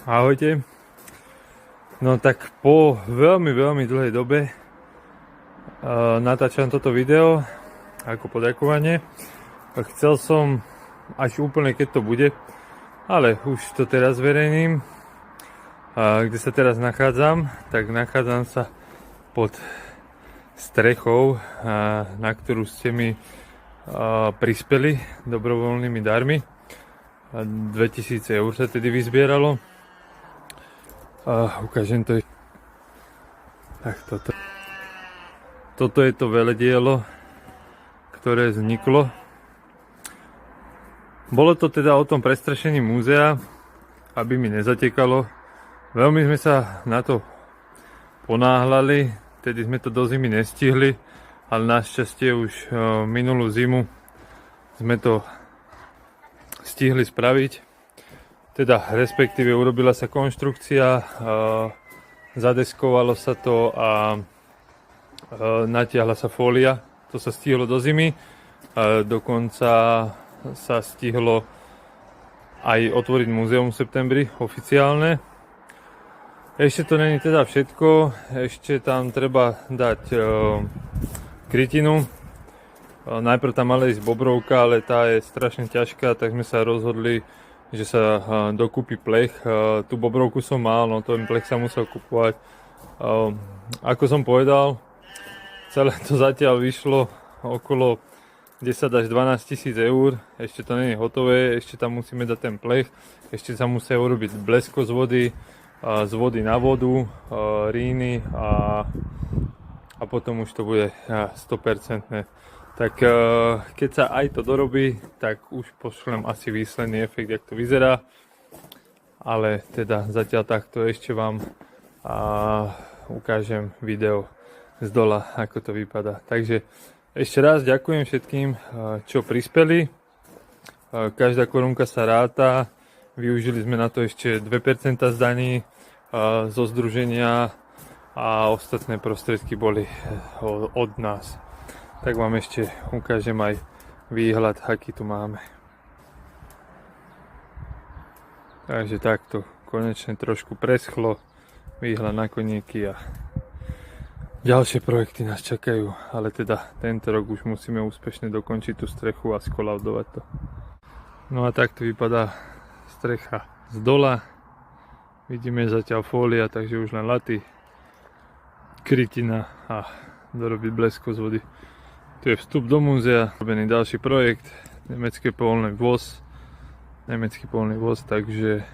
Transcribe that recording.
Ahojte. No tak po veľmi dlhej dobe natáčam toto video ako poďakovanie. Chcel som až úplne keď to bude, ale už to teraz zverejním. Kde sa teraz nachádzam, tak nachádzam sa pod strechou, na ktorú ste mi prispeli dobrovoľnými darmi. 2000 eur sa tedy vyzbieralo. Ukážem to. Tak toto je to veledielo, ktoré vzniklo. Bolo to teda o tom prestrašení múzea, aby mi nezatekalo. Veľmi sme sa na to ponáhľali, tedy sme to do zimy nestihli, ale našťastie už minulú zimu sme to stihli spraviť. Teda respektíve urobila sa konštrukcia, zadeskovalo sa to a natiahla sa fólia. To sa stihlo do zimy. Dokonca sa stihlo aj otvoriť múzeum v septembri oficiálne. Ešte to není teda všetko. Ešte tam treba dať krytinu. Najprv tam mala ísť bobrovka, ale tá je strašne ťažká, tak sme sa rozhodli, že sa dokúpi plech. Tú bobrovku som mal, no ten plech sa musel kupovať. Ako som povedal, celé to zatiaľ vyšlo okolo 10 až 12 tisíc eur. Ešte to nie je hotové, ešte tam musíme dať ten plech. Ešte sa musia urobiť blesko z vody na vodu, ríny a potom už to bude 100%. Tak keď sa aj to dorobí, tak už pošlem asi výsledný efekt, jak to vyzerá. Ale teda zatiaľ takto ešte vám ukážem video z dola, ako to vypadá. Takže ešte raz ďakujem všetkým, čo prispeli. Každá korunka sa ráta. Využili sme na to ešte 2% z daní zo združenia a ostatné prostriedky boli od nás. Tak vám ešte ukážem aj výhľad, aký tu máme. Takže takto, konečne trošku preschlo, výhľad na koníky a ďalšie projekty nás čakajú, ale teda tento rok už musíme úspešne dokončiť tú strechu a skolaudovať to. No a takto vypadá strecha z dola. Vidíme zatiaľ fólia, takže už len laty, krytina a dorobiť blesko z vody. Tu je vstup do múzea, robený ďalší projekt, nemecký polný voz, takže